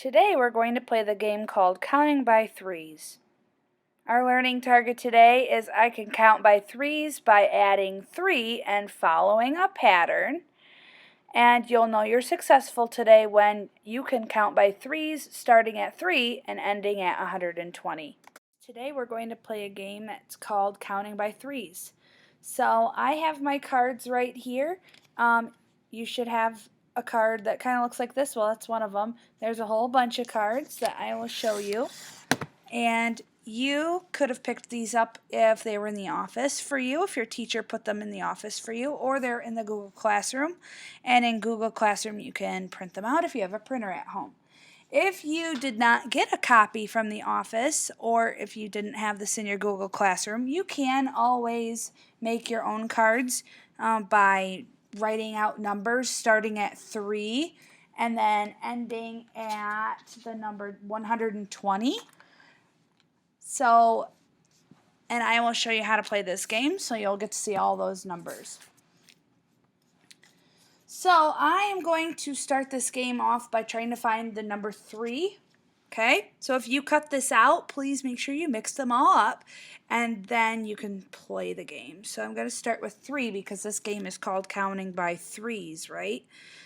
Today we're going to play the game called Counting by Threes. Our learning target today is I can count by threes by adding 3 and following a pattern. And you'll know you're successful today when you can count by threes starting at 3 and ending at 120. Today we're going to play a game that's called Counting by Threes. So I have my cards right here. You should have a card that kind of looks like this. Well, that's one of them. There's a whole bunch of cards that I will show you. And you could have picked these up if they were in the office for you, if your teacher put them in the office for you, or they're in the Google Classroom. And in Google Classroom, you can print them out if you have a printer at home. If you did not get a copy from the office, or if you didn't have this in your Google Classroom, you can always make your own cards by writing out numbers starting at 3 and then ending at the number 120. So, and I will show you how to play this game, so you'll get to see all those numbers. So I am going to start this game off by trying to find the number 3. Okay, so if you cut this out, please make sure you mix them all up, and then you can play the game. So I'm going to start with 3 because this game is called Counting by Threes, right?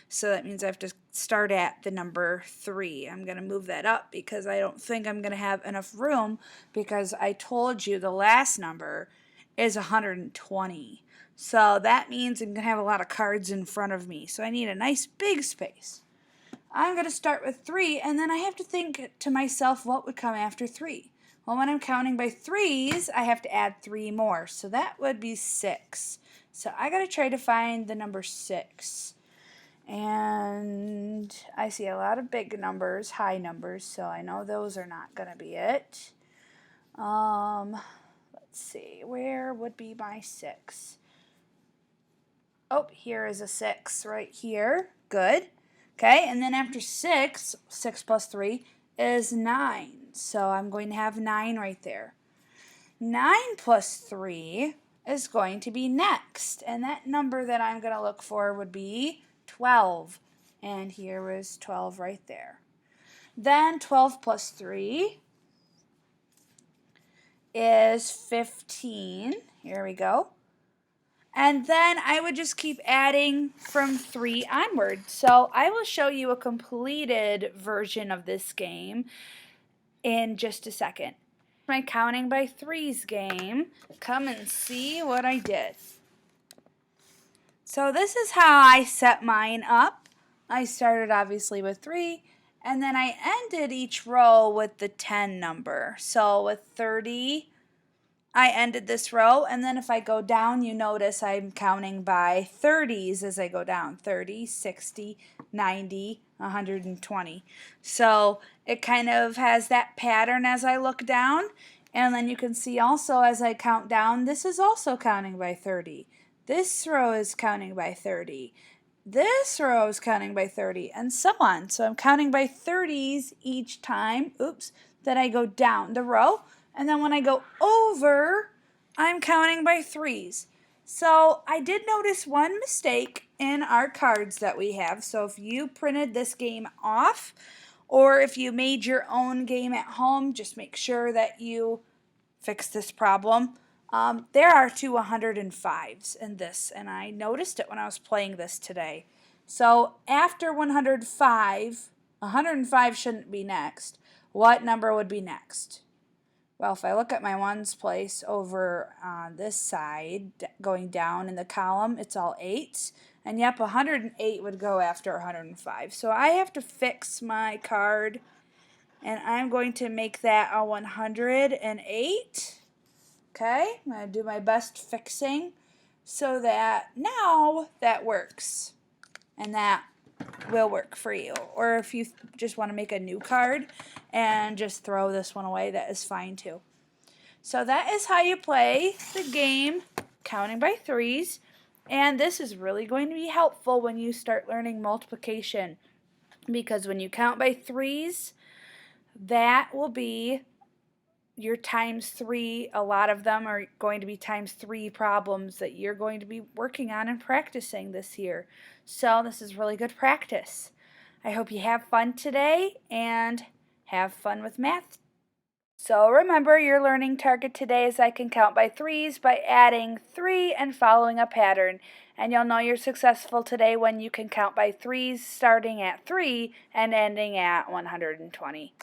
So that means I have to start at the number 3. I'm going to move that up because I don't think I'm going to have enough room because I told you the last number is 120. So that means I'm going to have a lot of cards in front of me. So I need a nice big space. I'm going to start with 3, and then I have to think to myself what would come after 3. Well, when I'm counting by threes, I have to add 3 more. So that would be 6. So I got to try to find the number 6. And I see a lot of big numbers, high numbers, so I know those are not going to be it. Let's see, where would be my 6? Oh, here is a 6 right here. Good. Okay, and then after 6, 6 plus 3 is 9. So I'm going to have 9 right there. 9 plus 3 is going to be next. And that number that I'm going to look for would be 12. And here is 12 right there. Then 12 plus 3 is 15. Here we go. And then I would just keep adding from 3 onward. So I will show you a completed version of this game in just a second. My Counting by Threes game. Come and see what I did. So this is how I set mine up. I started obviously with 3, and then I ended each row with the 10 number. So with 30, I ended this row, and then if I go down, you notice I'm counting by 30s as I go down. 30, 60, 90, 120. So it kind of has that pattern as I look down, and then you can see also as I count down, this is also counting by 30. This row is counting by 30. This row is counting by 30, and so on. So I'm counting by 30s each time, that I go down the row. And then when I go over, I'm counting by 3s. So I did notice one mistake in our cards that we have. So if you printed this game off, or if you made your own game at home, just make sure that you fix this problem. There are 2 105s in this, and I noticed it when I was playing this today. So after 105, 105 shouldn't be next. What number would be next? Well, if I look at my ones place over on this side, going down in the column, it's all 8s. And yep, 108 would go after 105. So I have to fix my card, and I'm going to make that a 108. Okay, I'm going to do my best fixing so that now that works. And that will work for you. Or if you just want to make a new card and just throw this one away, that is fine too. So that is how you play the game Counting by Threes, and this is really going to be helpful when you start learning multiplication, because when you count by threes, that will be your times 3. A lot of them are going to be times 3 problems that you're going to be working on and practicing this year. So this is really good practice. I hope you have fun today and have fun with math. So remember, your learning target today is I can count by threes by adding 3 and following a pattern. And you'll know you're successful today when you can count by threes starting at 3 and ending at 120.